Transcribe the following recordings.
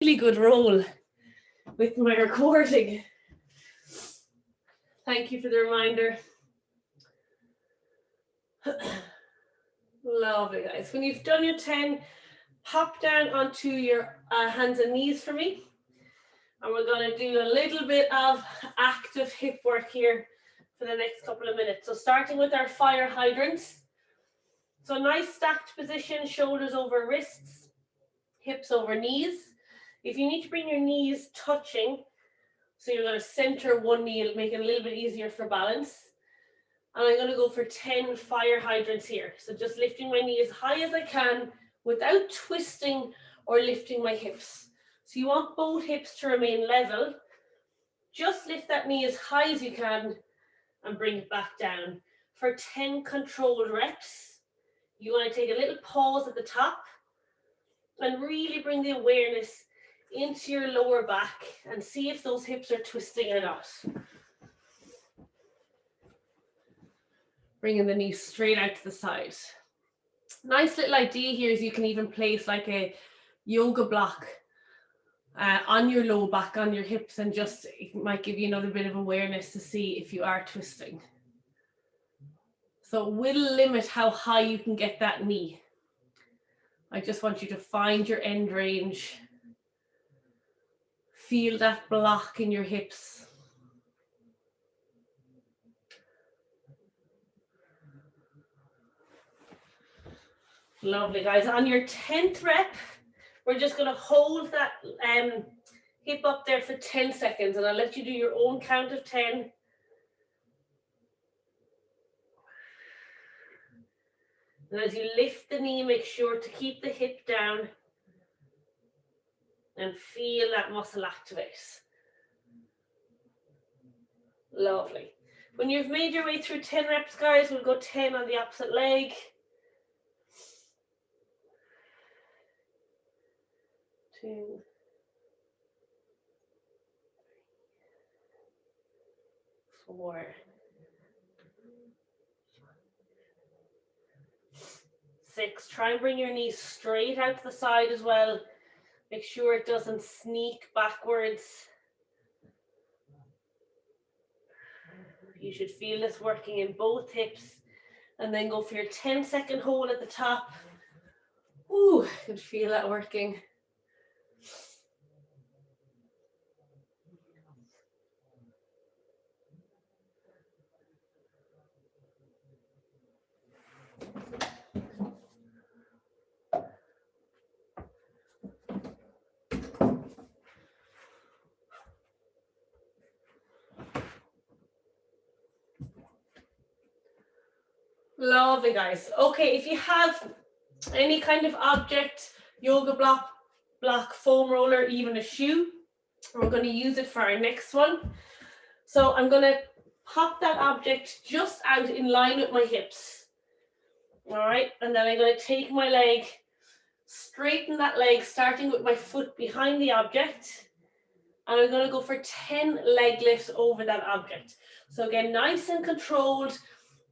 really good roll with my recording. Thank you for the reminder. Lovely, guys. When you've done your 10, pop down onto your hands and knees for me. And we're going to do a little bit of active hip work here for the next couple of minutes. So starting with our fire hydrants. So nice stacked position, shoulders over wrists, hips over knees. If you need to bring your knees touching, so you're going to center one knee, make it a little bit easier for balance. And I'm going to go for 10 fire hydrants here. So just lifting my knee as high as I can without twisting or lifting my hips. So you want both hips to remain level. Just lift that knee as high as you can and bring it back down. For 10 controlled reps, you want to take a little pause at the top and really bring the awareness into your lower back and see if those hips are twisting or not. Bringing the knee straight out to the side. Nice little idea here is you can even place like a yoga block on your low back, on your hips, and just it might give you another bit of awareness to see if you are twisting. So it will limit how high you can get that knee. I just want you to find your end range. Feel that block in your hips. Lovely, guys. On your 10th rep, we're just going to hold that hip up there for 10 seconds, and I'll let you do your own count of 10. And as you lift the knee, make sure to keep the hip down and feel that muscle activate. Lovely. When you've made your way through 10 reps, guys, we'll go 10 on the opposite leg. 2, 4, 6. Try and bring your knees straight out to the side as well. Make sure it doesn't sneak backwards. You should feel this working in both hips. And then go for your 10-second hold at the top. Ooh, I can feel that working. Lovely, guys. Okay, if you have any kind of object, yoga block, foam roller, even a shoe, we're going to use it for our next one. So I'm going to pop that object just out in line with my hips. All right, and then I'm going to take my leg, straighten that leg, starting with my foot behind the object. And I'm going to go for 10 leg lifts over that object. So again, nice and controlled.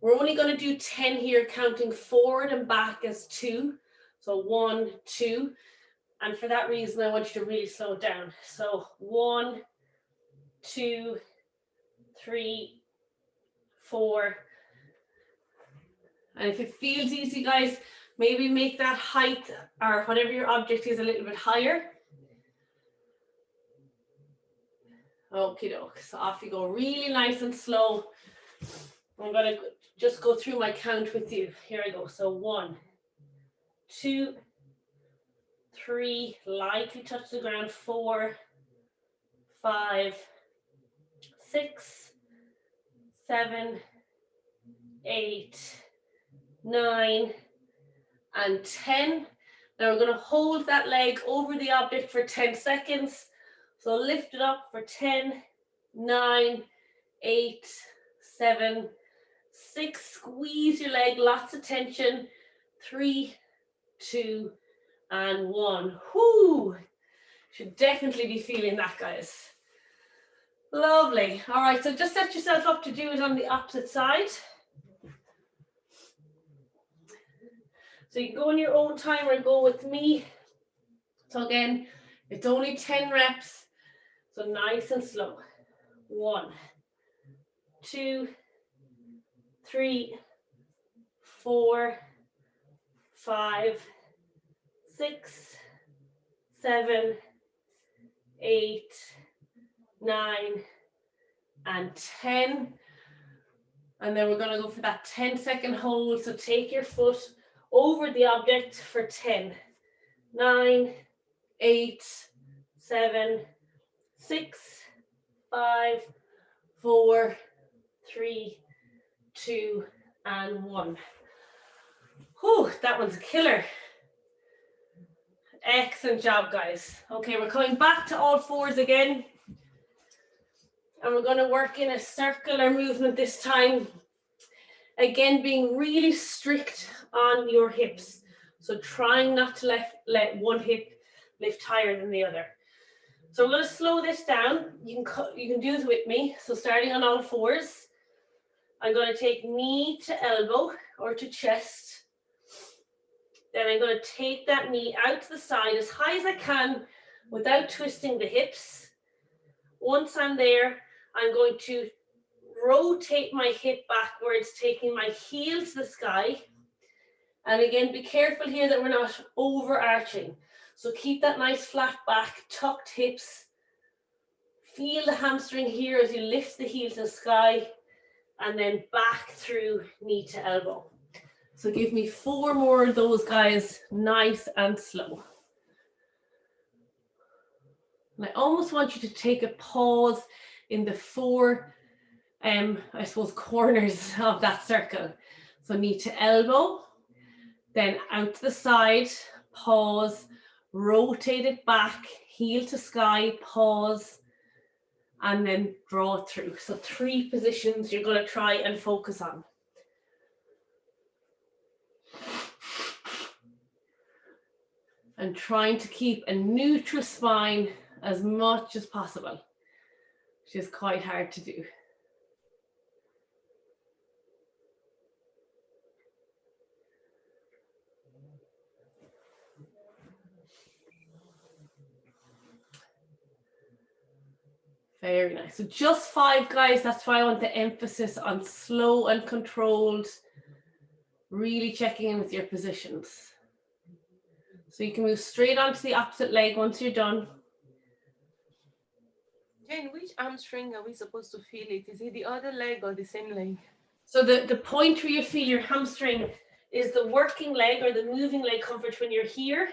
We're only going to do 10 here, counting forward and back as 2. So 1, 2. And for that reason, I want you to really slow it down. So 1, 2, 3, 4. And if it feels easy, guys, maybe make that height or whatever your object is a little bit higher. Okie doke. So off you go, really nice and slow. I'm going to just go through my count with you. Here I go. So 1, 2, 3, lightly touch the ground, 4, 5, 6, 7, 8, 9, and 10. Now we're going to hold that leg over the object for 10 seconds. So lift it up for 10, 9, 8, 7, 6. Squeeze your leg, lots of tension. 3, 2, and 1. Whoo! Should definitely be feeling that, guys. Lovely. All right, so just set yourself up to do it on the opposite side. So you can go in your own time or go with me. So again, It's only 10 reps, so nice and slow. 1, 2, 3, 4, 5, 6, 7, 8, 9, and 10. And then we're going to go for that 10-second hold. So take your foot over the object for 10. 9, 8, 7, 6, 5, 4, 3, 2, and 1. Whew, that one's a killer. Excellent job, guys. Okay, we're coming back to all fours again. And we're going to work in a circular movement this time. Again, being really strict on your hips. So trying not to let one hip lift higher than the other. So I'm going to slow this down. You can do this with me. So starting on all fours, I'm going to take knee to elbow or to chest. Then I'm going to take that knee out to the side as high as I can without twisting the hips. Once I'm there, I'm going to rotate my hip backwards, taking my heel to the sky. And again, be careful here that we're not overarching. So keep that nice flat back, tucked hips. Feel the hamstring here as you lift the heel to the sky and then back through knee to elbow. So give me 4 more of those, guys, nice and slow. And I almost want you to take a pause in the 4, I suppose, corners of that circle. So knee to elbow, then out to the side, pause, rotate it back, heel to sky, pause, and then draw it through. So 3 positions you're going to try and focus on. And trying to keep a neutral spine as much as possible, which is quite hard to do. Very nice. So just 5, guys. That's why I want the emphasis on slow and controlled, really checking in with your positions. So you can move straight onto the opposite leg once you're done. Jane, which hamstring are we supposed to feel it? Is it the other leg or the same leg? So the point where you feel your hamstring is the working leg or the moving leg comfort when you're here.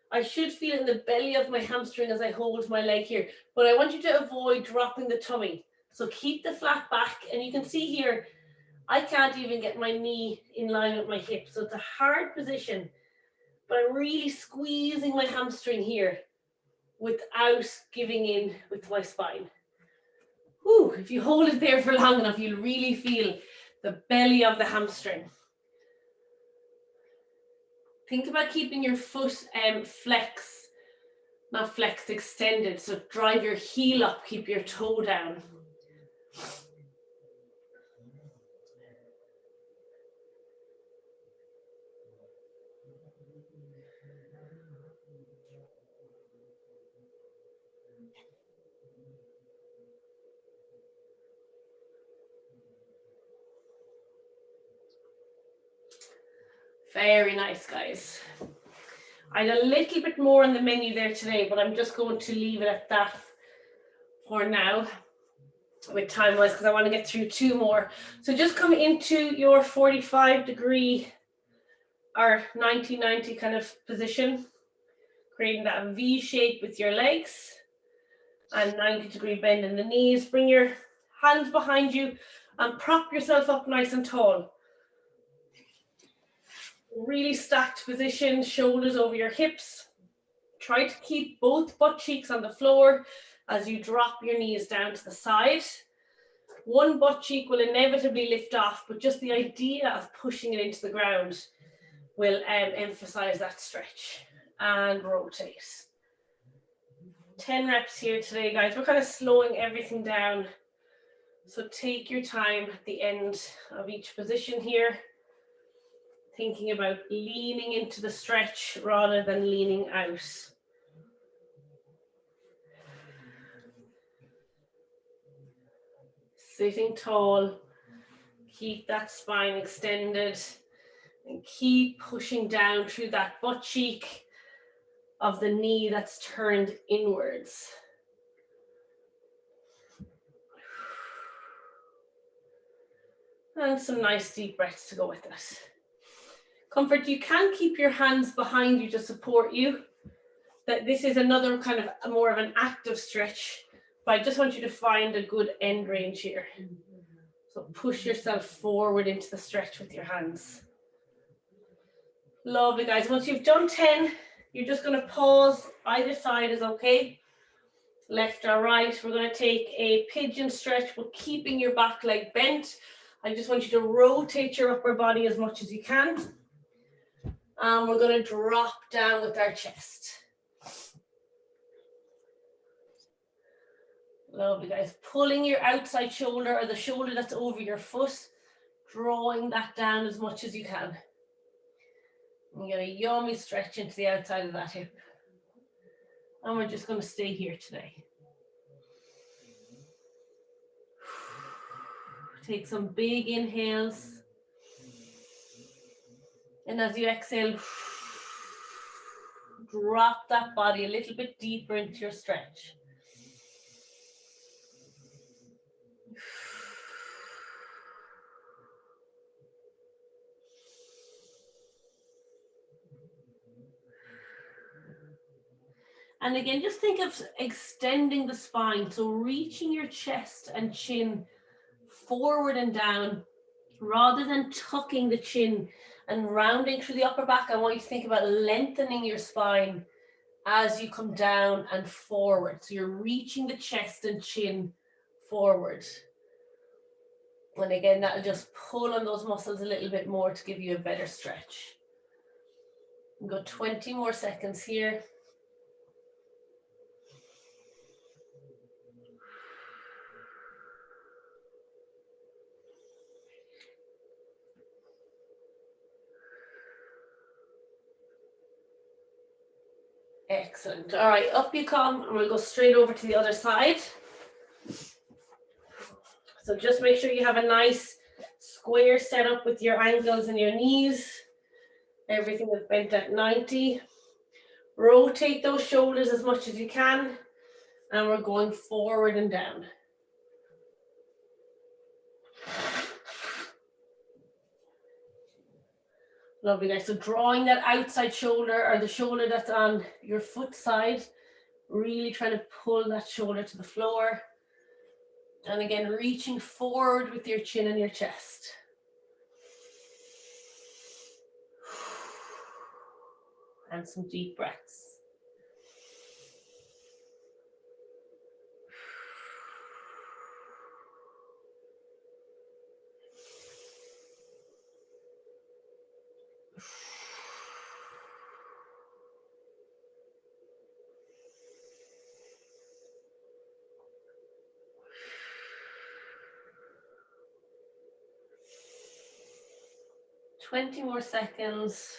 I should feel in the belly of my hamstring as I hold my leg here, but I want you to avoid dropping the tummy. So keep the flat back, and you can see here, I can't even get my knee in line with my hip. So it's a hard position, but I'm really squeezing my hamstring here without giving in with my spine. Whew, if you hold it there for long enough, you'll really feel the belly of the hamstring. Think about keeping your foot extended. So drive your heel up, keep your toe down. Very nice, guys. I had a little bit more on the menu there today, but I'm just going to leave it at that for now with time-wise, because I want to get through 2 more. So just come into your 45-degree or 90-90 kind of position, creating that V shape with your legs and 90-degree bend in the knees. Bring your hands behind you and prop yourself up nice and tall. Really stacked position, shoulders over your hips. Try to keep both butt cheeks on the floor as you drop your knees down to the side. One butt cheek will inevitably lift off, but just the idea of pushing it into the ground will emphasize that stretch. And rotate. 10 reps here today, guys. We're kind of slowing everything down. So take your time at the end of each position here, thinking about leaning into the stretch rather than leaning out. sitting tall. Keep that spine extended and keep pushing down through that butt cheek of the knee that's turned inwards. And some nice deep breaths to go with it. Comfort, you can keep your hands behind you to support you. That this is another kind of more of an active stretch, but I just want you to find a good end range here. So push yourself forward into the stretch with your hands. Lovely, guys. Once you've done 10, you're just going to pause. Either side is okay. Left or right. We're going to take a pigeon stretch, but keeping your back leg bent. I just want you to rotate your upper body as much as you can. And we're going to drop down with our chest. Lovely, guys. Pulling your outside shoulder or the shoulder that's over your foot, drawing that down as much as you can. And get a yummy stretch into the outside of that hip. And we're just going to stay here today. Take some big inhales. And as you exhale, drop that body a little bit deeper into your stretch. And again, just think of extending the spine. So reaching your chest and chin forward and down, rather than tucking the chin and rounding through the upper back. I want you to think about lengthening your spine as you come down and forward. So you're reaching the chest and chin forward. And again, that'll just pull on those muscles a little bit more to give you a better stretch. We've got 20 more seconds here. Excellent. All right, up you come, and we'll go straight over to the other side. So just make sure you have a nice square setup with your ankles and your knees. Everything is bent at 90. Rotate those shoulders as much as you can, and we're going forward and down. Lovely, guys. So drawing that outside shoulder or the shoulder that's on your foot side, really trying to pull that shoulder to the floor. And again, reaching forward with your chin and your chest. And some deep breaths. Twenty more seconds.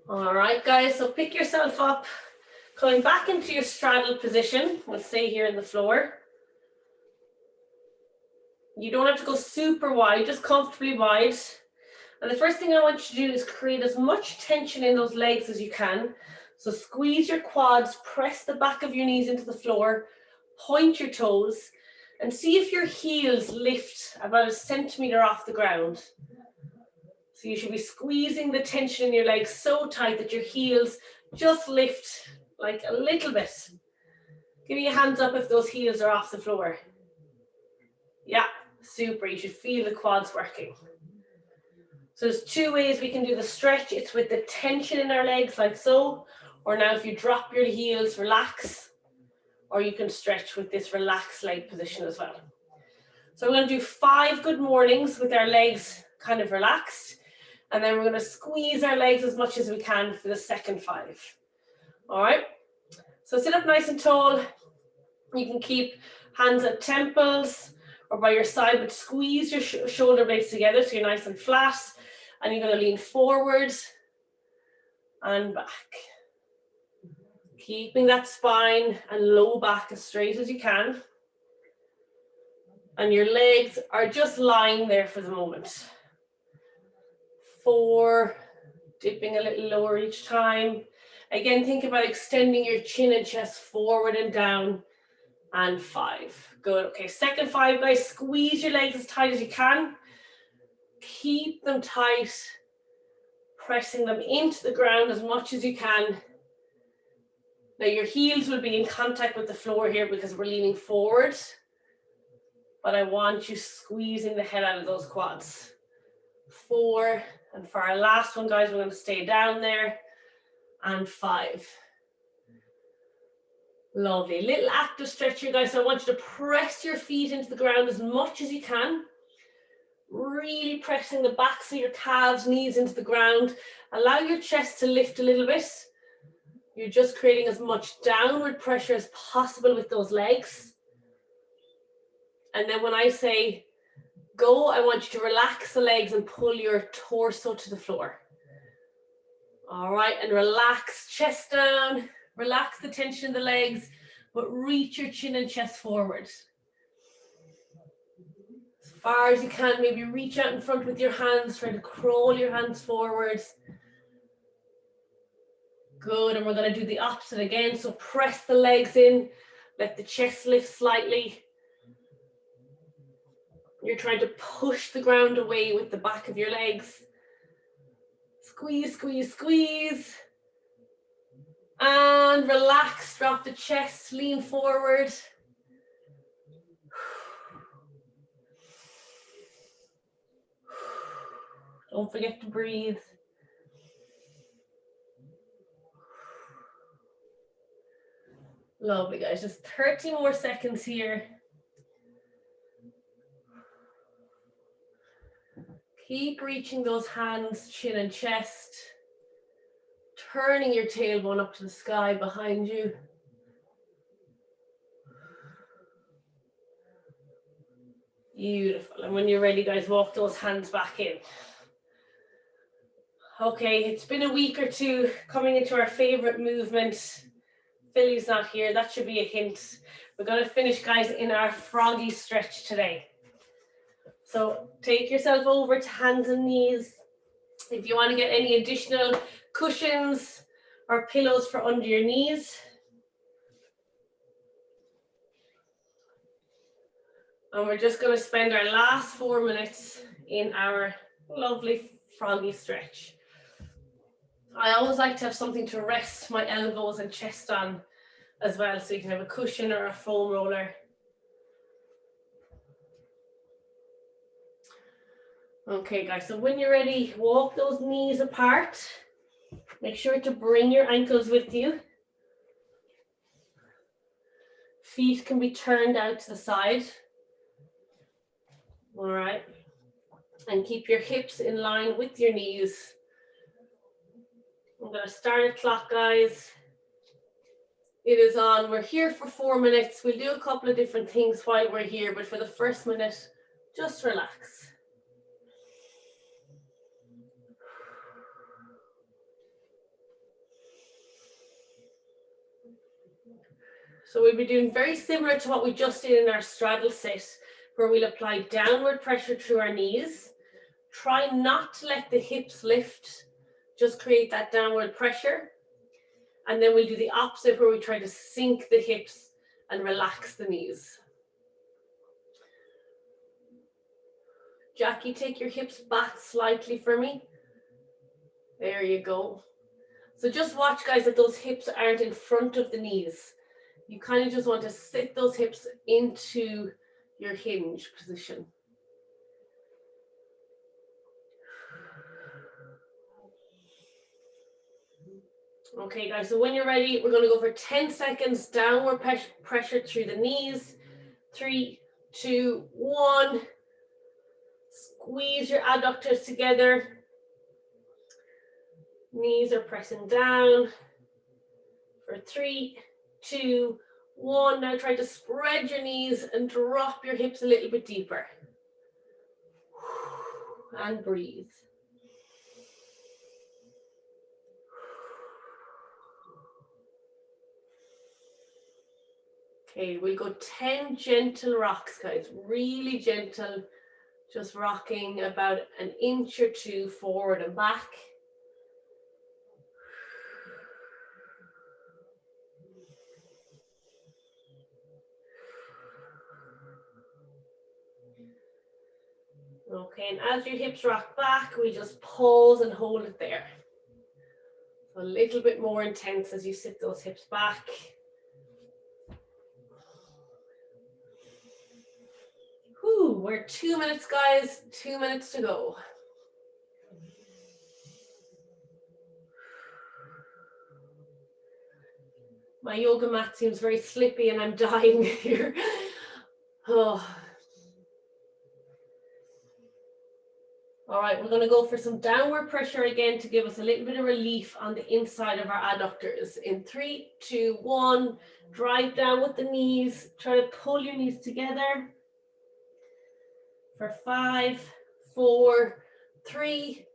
All right, guys, so pick yourself up, coming back into your straddle position. We'll stay here in the floor. You don't have to go super wide, just comfortably wide. And the first thing I want you to do is create as much tension in those legs as you can. So squeeze your quads, press the back of your knees into the floor, point your toes, and see if your heels lift about 1 centimeter off the ground. So you should be squeezing the tension in your legs so tight that your heels just lift like a little bit. Give me your hands up if those heels are off the floor. Yeah, super. You should feel the quads working. So there's 2 ways we can do the stretch. It's with the tension in our legs like so, or now if you drop your heels, relax, or you can stretch with this relaxed leg position as well. So we're going to do 5 good mornings with our legs kind of relaxed, and then we're going to squeeze our legs as much as we can for the second 5. All right. So sit up nice and tall. You can keep hands at temples or by your side, but squeeze your shoulder blades together so you're nice and flat. And you're going to lean forward and back. Keeping that spine and low back as straight as you can. And your legs are just lying there for the moment. 4, dipping a little lower each time. Again, think about extending your chin and chest forward and down. And 5. Good. Okay, second 5, guys. Squeeze your legs as tight as you can. Keep them tight. Pressing them into the ground as much as you can. Now your heels will be in contact with the floor here because we're leaning forward. But I want you squeezing the head out of those quads. 4. And for our last one, guys, we're going to stay down there. And 5. Lovely. Little active stretch here, guys. So I want you to press your feet into the ground as much as you can. Really pressing the backs of your calves, knees into the ground. Allow your chest to lift a little bit. You're just creating as much downward pressure as possible with those legs. And then when I say go, I want you to relax the legs and pull your torso to the floor. All right, and relax chest down, relax the tension in the legs, but reach your chin and chest forward. As far as you can, maybe reach out in front with your hands, try to crawl your hands forward. Good, and we're going to do the opposite again. So press the legs in, let the chest lift slightly. You're trying to push the ground away with the back of your legs. Squeeze, squeeze, squeeze. And relax, drop the chest, lean forward. Don't forget to breathe. Lovely, guys. Just 30 more seconds here. Keep reaching those hands, chin and chest. Turning your tailbone up to the sky behind you. Beautiful. And when you're ready, guys, walk those hands back in. Okay, it's been a week or two coming into our favorite movement. Philly's not here. That should be a hint. We're going to finish, guys, in our froggy stretch today. So take yourself over to hands and knees. If you want to get any additional cushions or pillows for under your knees. And we're just going to spend our last 4 minutes in our lovely froggy stretch. I always like to have something to rest my elbows and chest on as well, so you can have a cushion or a foam roller. Okay, guys, so when you're ready, walk those knees apart. Make sure to bring your ankles with you. Feet can be turned out to the side. All right. And keep your hips in line with your knees. I'm going to start a clock, guys. It is on. We're here for 4 minutes. We'll do a couple of different things while we're here, but for the first minute, just relax. So we'll be doing very similar to what we just did in our straddle sit, where we'll apply downward pressure through our knees. Try not to let the hips lift, just create that downward pressure. And then we'll do the opposite, where we try to sink the hips and relax the knees. Jackie, take your hips back slightly for me. There you go. So just watch, guys, that those hips aren't in front of the knees. You kind of just want to sit those hips into your hinge position. Okay, guys, so when you're ready, we're going to go for 10 seconds downward pressure through the knees. 3, 2, 1. Squeeze your adductors together. Knees are pressing down. For 3, 2, 1. Now try to spread your knees and drop your hips a little bit deeper. And breathe. Okay, we'll go 10 gentle rocks, guys. Really gentle. Just rocking about an inch or 2 forward and back. Okay, and as your hips rock back, we just pause and hold it there. So a little bit more intense as you sit those hips back. Whew, we're 2 minutes, guys. 2 minutes to go. My yoga mat seems very slippy and I'm dying here. Oh. All right, we're going to go for some downward pressure again to give us a little bit of relief on the inside of our adductors. In 3, 2, 1, drive down with the knees. Try to pull your knees together. For 5, 4, 3,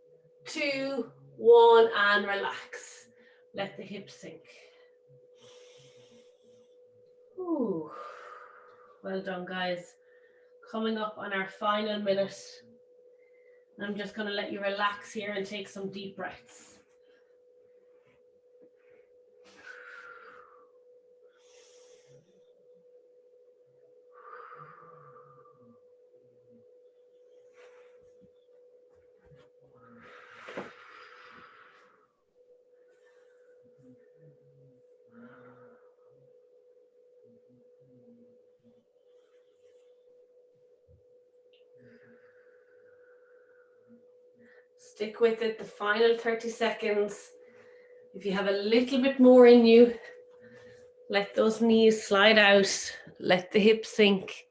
2, 1, and relax. Let the hips sink. Ooh. Well done, guys. Coming up on our final minute. I'm just going to let you relax here and take some deep breaths. Stick with it, the final 30 seconds. If you have a little bit more in you, let those knees slide out, let the hips sink,